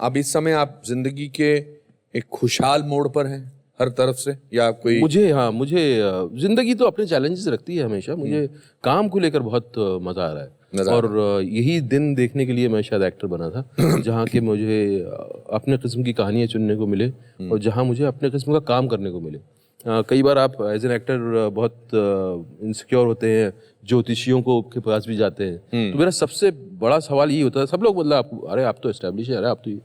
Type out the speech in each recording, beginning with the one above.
अब इस समय आप जिंदगी के एक खुशहाल मोड़ पर हैं हर तरफ से, या कोई? मुझे जिंदगी तो अपने चैलेंजेस रखती है हमेशा। मुझे काम को लेकर बहुत मजा आ रहा है और यही दिन देखने के लिए मैं शायद एक्टर बना था जहाँ के मुझे अपने किस्म की कहानियाँ चुनने को मिले और जहाँ मुझे अपने किस्म का काम करने को मिले। कई बार आप एज एन एक्टर बहुत इनसिक्योर होते हैं, ज्योतिषियों को के पास भी जाते हैं, तो मेरा सबसे बड़ा सवाल यही होता है, सब लोग मतलब अरे आप तो एस्टेब्लिश है, अरे आप तो,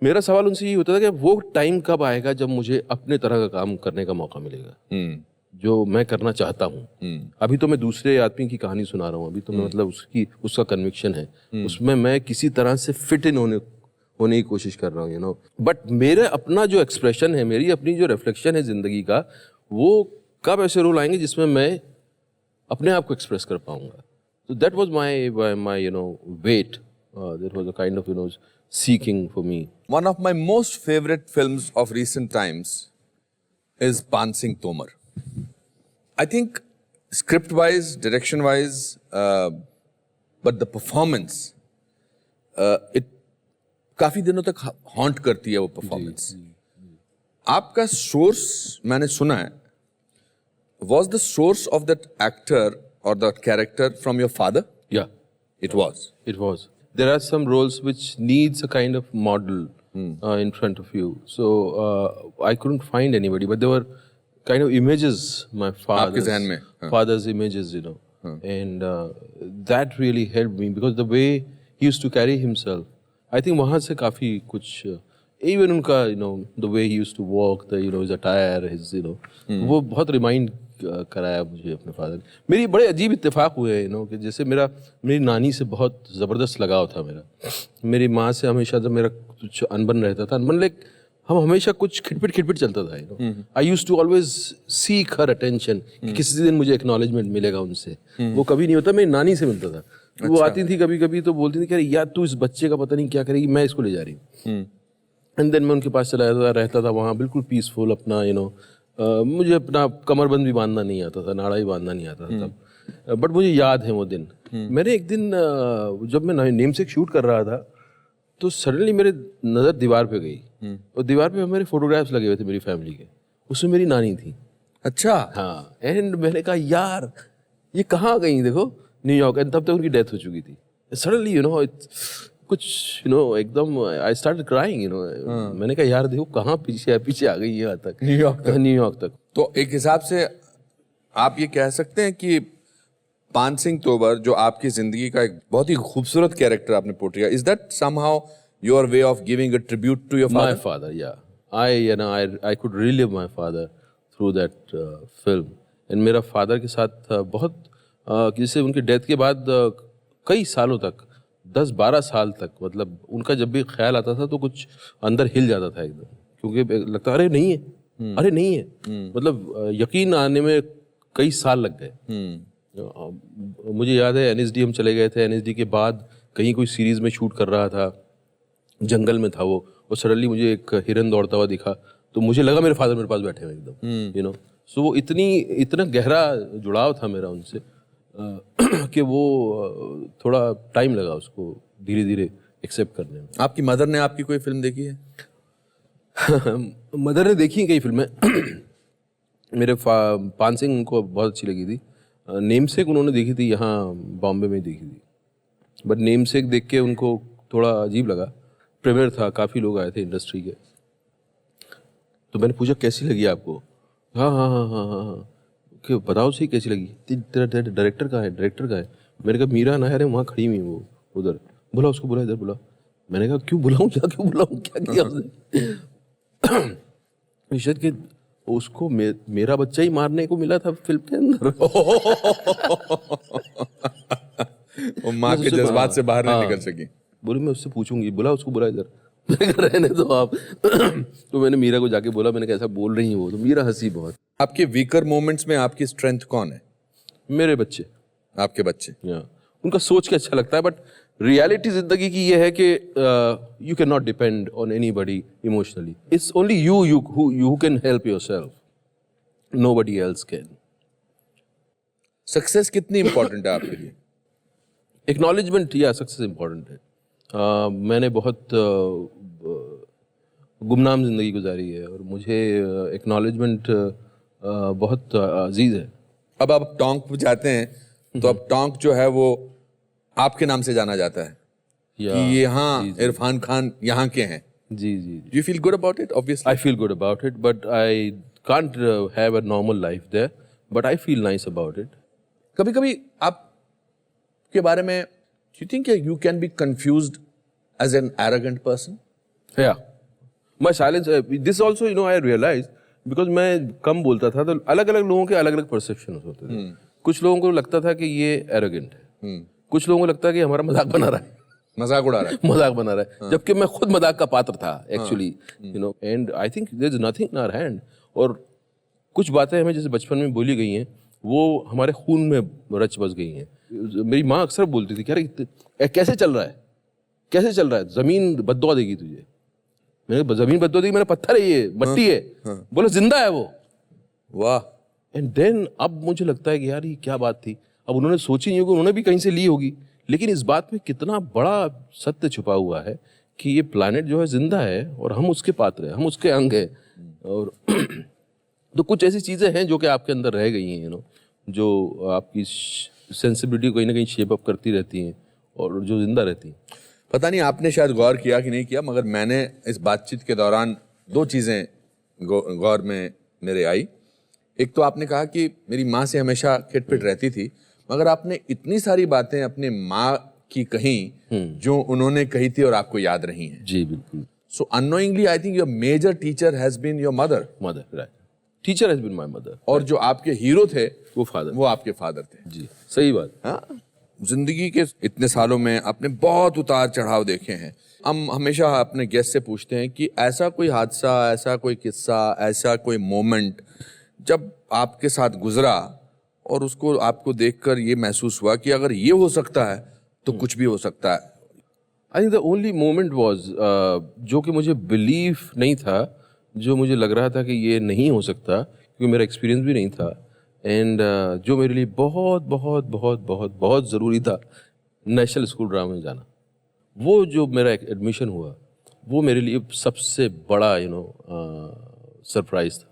मेरा सवाल उनसे यही होता था कि वो टाइम कब आएगा जब मुझे अपने तरह का काम करने का मौका मिलेगा जो मैं करना चाहता हूँ। अभी तो मैं दूसरे आदमी की कहानी सुना रहा हूँ, अभी तो मैं मतलब उसका कन्विक्शन है, उसमें मैं किसी तरह से फिट इन होने की कोशिश कर रहा हूँ, यू नो। बट मेरा अपना जो एक्सप्रेशन है, मेरी अपनी जो रिफ्लेक्शन है जिंदगी का, वो कब ऐसे रोल आएंगे जिसमें मैं अपने आप को एक्सप्रेस कर पाऊंगा। तो that was my you know wait, that was a kind of you know seeking for me. One of my most favorite films of recent times is Pan Singh Tomar. I think script-wise, direction-wise, but the performance, it काफी दिनों तक haunt करती है वो performance. आपका source मैंने सुना है, was the source of that actor or that character from your father? Yeah, It was. it was. There are some roles which needs a kind of model in front of you. So I couldn't find anybody, but there were kind of images, my father's images, you know, and that really helped me because the way he used to carry himself, I think वहाँ से काफी कुछ, even उनका you know the way he used to walk, the you know his attire, his you know, वो बहुत remind कराया मुझे अपने फादर। मेरी बड़े अजीब इत्तेफाक हुए यू नो कि जैसे मेरी नानी से बहुत ज़बरदस्त लगाव था मेरा। मेरी माँ से हमेशा जब मेरा कुछ अनबन रहता था, अनबन लाइक हम हमेशा कुछ खिटपिट चलता था, you know. I used to always seek her attention, किसी दिन मुझे एक्नॉलेजमेंट मिलेगा उनसे। वो कभी नहीं होता, मेरी नानी से मिलता था। अच्छा। वो आती थी कभी कभी तो बोलती थी कि यार तू इस बच्चे का पता नहीं क्या करेगी, मैं इसको ले जा रही हूँ। एंड देन मैं उनके पास चला रहता था वहाँ, बिल्कुल पीसफुल अपना यू नो। मुझे अपना कमरबंद भी बांधना नहीं आता था, नाड़ा भी बांधना नहीं आता था तब, बट मुझे याद है वो दिन। मैंने एक दिन जब मैं नेमसेक शूट कर रहा था तो सडनली मेरे नज़र दीवार पे गई और दीवार पे मेरे फोटोग्राफ्स लगे हुए थे मेरी फैमिली के, उसमें मेरी नानी थी। अच्छा। हाँ, एंड मैंने कहा यार ये कहाँ गई, देखो न्यूयॉर्क, एंड तब तक उनकी डेथ हो चुकी थी। सडनली यू नो कुछ यू नो एकदम I start crying, you know. मैंने कहा यार देखो कहाँ पीछे आ गई यहाँ तक, न्यूयॉर्क तक। तो एक हिसाब से आप ये कह सकते हैं कि पान सिंह तोमर जो आपकी जिंदगी का एक बहुत ही खूबसूरत कैरेक्टर आपने पोर्ट्रे किया, is that somehow your way of giving a tribute to your father? My father, या I could relive my father through that film. And मेरा फादर के साथ बहुत जैसे उनकी डेथ के बाद कई सालों तक, 10-12 साल तक, मतलब उनका जब भी ख्याल आता था तो कुछ अंदर हिल जाता था एकदम, क्योंकि लगता अरे नहीं है, अरे नहीं है, मतलब यकीन आने में कई साल लग गए। मुझे याद है NSD हम चले गए थे, NSD के बाद कहीं कोई सीरीज में शूट कर रहा था, जंगल में था वो, और सडनली मुझे एक हिरन दौड़ता हुआ दिखा तो मुझे लगा मेरे फादर मेरे पास बैठे हुए एकदम, यू नो। सो वो इतना गहरा जुड़ाव था मेरा उनसे कि वो थोड़ा टाइम लगा उसको धीरे धीरे एक्सेप्ट करने में। आपकी मदर ने आपकी कोई फिल्म देखी है? मदर ने देखी कई फिल्में। मेरे पान सिंह उनको बहुत अच्छी लगी थी। नेमसेक उन्होंने देखी थी, यहाँ बॉम्बे में देखी थी, बट नेमसेक देख के उनको थोड़ा अजीब लगा। प्रीमियर था, काफ़ी लोग आए थे इंडस्ट्री के, तो मैंने पूछा कैसी लगी आपको? हाँ, कि बताओ सही कैसी लगी? तेरा डायरेक्टर का है। मैंने कहा मीरा नायर है वहाँ खड़ी हुई वो उधर, बुला उसको, बुला इधर बुला। मैंने कहा क्यों बुलाऊँ, क्या किया उसने? निशाद के उसको मेरा बच्चा ही मारने को मिला था फिल्म के अंदर। वो माँ के जज्बात से बाहर नहीं निकल सकी। बोली मैं उससे पूछूंगी, बुला उसको, बुला इधर। रहने दो आप। तो मैंने मीरा को जाके बोला, मैंने कैसा बोल रही है वो, तो मीरा हंसी बहुत। आपके वीकर मोमेंट्स में आपकी स्ट्रेंथ कौन है? मेरे बच्चे। आपके बच्चे? उनका सोच के अच्छा लगता है, बट रियलिटी जिंदगी की ये है कि you can not depend on anybody emotionally. It's only you can help yourself, nobody else can. Success कितनी इंपॉर्टेंट है आपके लिए? एक्नॉलेजमेंट या सक्सेस इंपॉर्टेंट है। मैंने बहुत गुमनाम ज़िंदगी गुजारी है और मुझे एक्नॉलेजमेंट बहुत अजीज़ है। अब आप टोंक पे जाते हैं तो अब टोंक जो है वो आपके नाम से जाना जाता है कि यहाँ इरफान खान यहाँ के हैं। जी जी। Do you feel good about it? Obviously. I feel good about it, but I can't have a normal life there. But I feel nice about it. कभी-कभी आप के बारे में do you think you can be confused as an arrogant person? Yeah. My silence. This also, you know, I realized because मैं कम बोलता था तो अलग-अलग लोगों के अलग-अलग perceptions होते थे। कुछ लोगों को लगता था कि ये arrogant है। कुछ लोगों को लगता है कि हमारा मजाक बना रहा है। मजाक उड़ा रहा है। मजाक बना रहा है। जबकि मैं खुद मजाक का पात्र था actually, you know, and I think there is nothing in our hand. और कुछ बातें हमें जैसे बचपन में बोली गई हैं वो हमारे खून में रच बस गई हैं। मेरी माँ अक्सर बोलती थी कि अरे कैसे चल रहा है, कैसे चल रहा है, जमीन बद्दुआ देगी तुझे। मैंने जमीन बद्दुआ देगी, मैंने पत्थर है ये, मट्टी है। बोले जिंदा है वो। वाह। एंड देन अब मुझे लगता है कि यार ये क्या बात थी। अब उन्होंने सोची नहीं होगी, उन्होंने भी कहीं से ली होगी, लेकिन इस बात में कितना बड़ा सत्य छुपा हुआ है कि ये प्लैनेट जो है जिंदा है और हम उसके पात्र हैं, हम उसके अंग हैं। और तो कुछ ऐसी चीज़ें हैं जो कि आपके अंदर रह गई हैं, यू नो, जो आपकी सेंसिबिलिटी कहीं ना कहीं शेप अप करती रहती हैं और जो जिंदा रहती हैं। पता नहीं आपने शायद गौर किया कि नहीं किया, मगर मैंने इस बातचीत के दौरान दो चीज़ें गौर में मेरे आई। एक तो आपने कहा कि मेरी माँ से हमेशा खिटपिट रहती थी, मगर आपने इतनी सारी बातें अपने माँ की कही जो उन्होंने कही थी और आपको याद रही हैं। जी बिल्कुल। So unknowingly I think your major teacher has been your mother. Right. Teacher has been my mother. और जो आपके हीरो थे वो फादर, वो आपके फादर थे। जी सही बात। हाँ, जिंदगी के इतने सालों में आपने बहुत उतार चढ़ाव देखे हैं। हम हमेशा अपने गेस्ट से पूछते हैं कि ऐसा कोई हादसा, ऐसा कोई किस्सा, ऐसा कोई मोमेंट जब आपके साथ गुजरा और उसको आपको देखकर ये महसूस हुआ कि अगर ये हो सकता है तो कुछ भी हो सकता है। I think the only moment was जो कि मुझे बिलीफ नहीं था, जो मुझे लग रहा था कि ये नहीं हो सकता क्योंकि मेरा एक्सपीरियंस भी नहीं था, एंड जो मेरे लिए बहुत बहुत बहुत बहुत बहुत ज़रूरी था, नेशनल स्कूल ड्रामा में जाना। वो जो मेरा एडमिशन हुआ वो मेरे लिए सबसे बड़ा यू नो सरप्राइज था।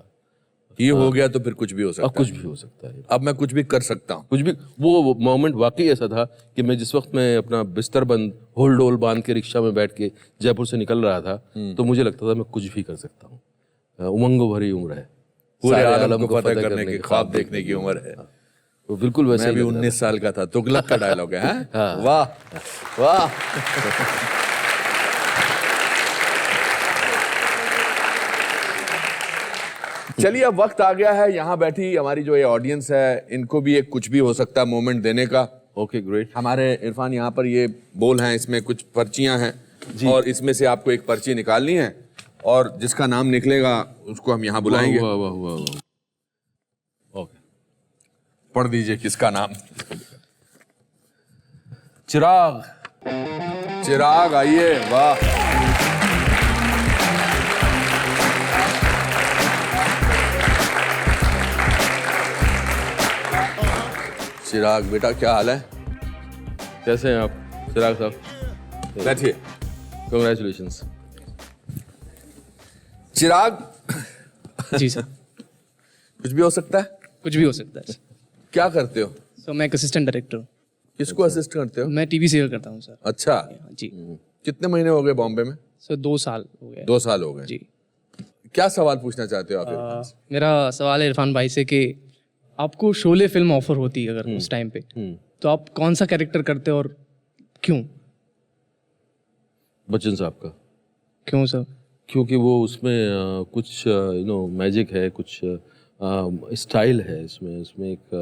ये हो गया तो फिर कुछ भी हो सकता है। कुछ भी हो सकता है। अब मैं कुछ भी कर सकता हूँ। कुछ भी। वो मोमेंट वाकई ऐसा था कि मैं जिस वक्त मैं अपना बिस्तर बंद होल डोल बांध के रिक्शा में बैठ के जयपुर से निकल रहा था तो मुझे लगता था मैं कुछ भी कर सकता हूँ। उमंगों भरी उम्र है, पूरे आलम को फतेह करने के ख्वाब देखने की उम्र है। तो बिल्कुल वैसे मैं भी 19 साल का था। तुगलक का डायलॉग है। हाँ? वाह वाह। चलिए अब वक्त आ गया है यहाँ बैठी हमारी जो ये ऑडियंस है इनको भी एक कुछ भी हो सकता है मोमेंट देने का। Okay great. हमारे इरफान यहाँ पर ये बोल हैं, इसमें कुछ पर्चियां हैं और इसमें से आपको एक पर्ची निकालनी है और जिसका नाम निकलेगा उसको हम यहाँ बुलाएंगे। वाह वाह वाह वाह। ओके, पढ़ दीजिए किसका नाम। चिराग। चिराग आइए। वाह। चिराग बेटा क्या हाल है? कैसे हैं आप चिराग साहब? बैठिए। कंग्रेचुलेशंस। चिराग। जी सर। कुछ भी हो सकता है? कुछ भी हो सकता है। क्या करते हो? सर मैं एक असिस्टेंट डायरेक्टर हूँ। किसको असिस्ट करते हो? मैं टीवी सीरियल करता हूँ सर। अच्छा जी कितने महीने हो गए बॉम्बे में? सर 2 साल हो गए। 2 साल हो गए। जी। क्या सवाल पूछना चाहते हो आप इरफान से? मेरा सवाल है इरफान भाई से कि आपको शोले फिल्म ऑफर होती अगर उस टाइम पे तो आप कौन सा कैरेक्टर करते और क्यों? बच्चन साहब का। क्यों सर? क्योंकि वो उसमें कुछ यू नो मैजिक है, कुछ स्टाइल है इसमें एक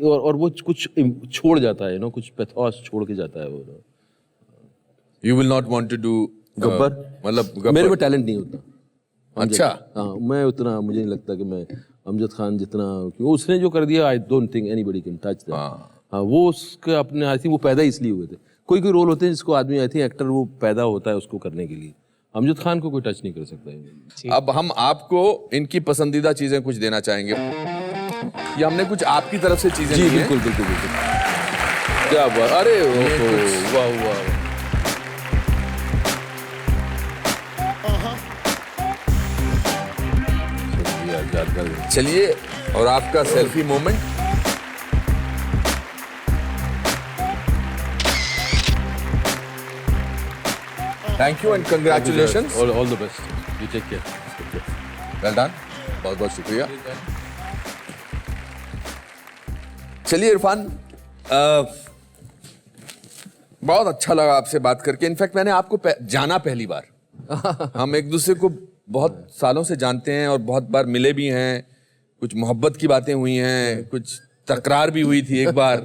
और वो कुछ छोड़ जाता है, यू नो, कुछ पैथोस छोड़ के जाता है वो। You will not want to do Gabbar? मतलब मेरे में टैलेंट नहीं होता। अच्छा। हाँ, मैं उतना मुझे नहीं लगता कि मैं अमजद खान जितना, उसने जो कर दिया I don't think anybody can touch that. हाँ, वो उसके अपने आई थिंक वो पैदा इसलिए हुए थे। कोई कोई रोल होते हैं जिसको आदमी आई थिंक एक्टर वो पैदा होता है उसको करने के लिए। अमजद खान को कोई टच नहीं कर सकता है। अब हम आपको इनकी पसंदीदा चीजें कुछ देना चाहेंगे। ये हमने कुछ आपकी तरफ से चीजें दी हैं। बिल्कुल बिल्कुल बिल्कुल। क्या बात, अरे वाह वाह। चलिए, और आपका selfie moment. Thank you and congratulations. All the best, you take care. Well done, बहुत बहुत शुक्रिया। चलिए इरफान, बहुत अच्छा लगा आपसे बात करके। इनफैक्ट मैंने आपको जाना पहली बार। हम एक दूसरे को बहुत सालों से जानते हैं और बहुत बार मिले भी हैं, कुछ मोहब्बत की बातें हुई हैं, कुछ तकरार भी हुई थी एक बार,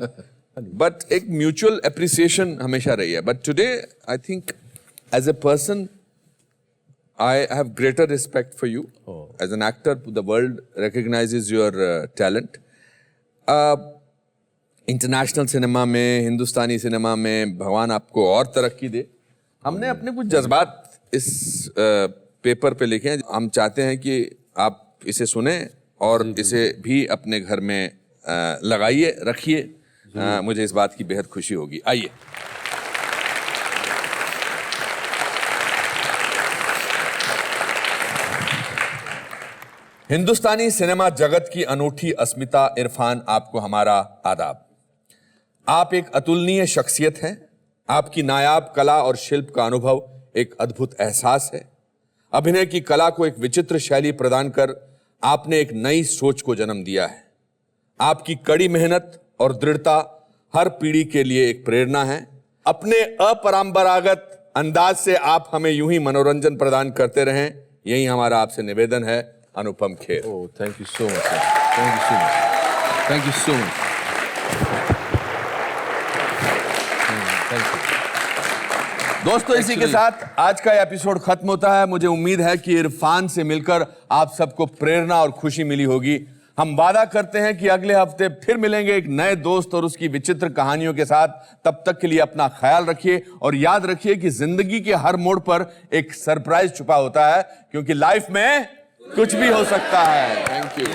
बट एक म्यूचुअल एप्रिसिएशन हमेशा रही है। But today I think as a person I have greater respect for you. As an actor, the world recognizes your talent. International cinema में, हिंदुस्तानी सिनेमा में भगवान आपको और तरक्की दे। हमने अपने कुछ जज्बात इस पेपर पे लिखे हैं। हम चाहते हैं कि आप इसे सुने और इसे भी अपने घर में लगाइए, रखिए। मुझे इस बात की बेहद खुशी होगी। आइए। हिंदुस्तानी सिनेमा जगत की अनूठी अस्मिता इरफान, आपको हमारा आदाब। आप एक अतुलनीय शख्सियत हैं। आपकी नायाब कला और शिल्प का अनुभव एक अद्भुत एहसास है। अभिनय की कला को एक विचित्र शैली प्रदान कर आपने एक नई सोच को जन्म दिया है। आपकी कड़ी मेहनत और दृढ़ता हर पीढ़ी के लिए एक प्रेरणा है। अपने अपरंपरागत अंदाज से आप हमें यूं ही मनोरंजन प्रदान करते रहें, यही हमारा आपसे निवेदन है। Anupam Kher. Oh, thank you so much, sir. Thank you so much. Thank you so much. Thank you. दोस्तों, इसी के साथ आज का एपिसोड खत्म होता है। मुझे उम्मीद है कि इरफान से मिलकर आप सबको प्रेरणा और खुशी मिली होगी। हम वादा करते हैं कि अगले हफ्ते फिर मिलेंगे एक नए दोस्त और उसकी विचित्र कहानियों के साथ। तब तक के लिए अपना ख्याल रखिए और याद रखिए कि जिंदगी के हर मोड़ पर एक सरप्राइज छुपा होता है, क्योंकि लाइफ में कुछ भी हो सकता है। Thank you.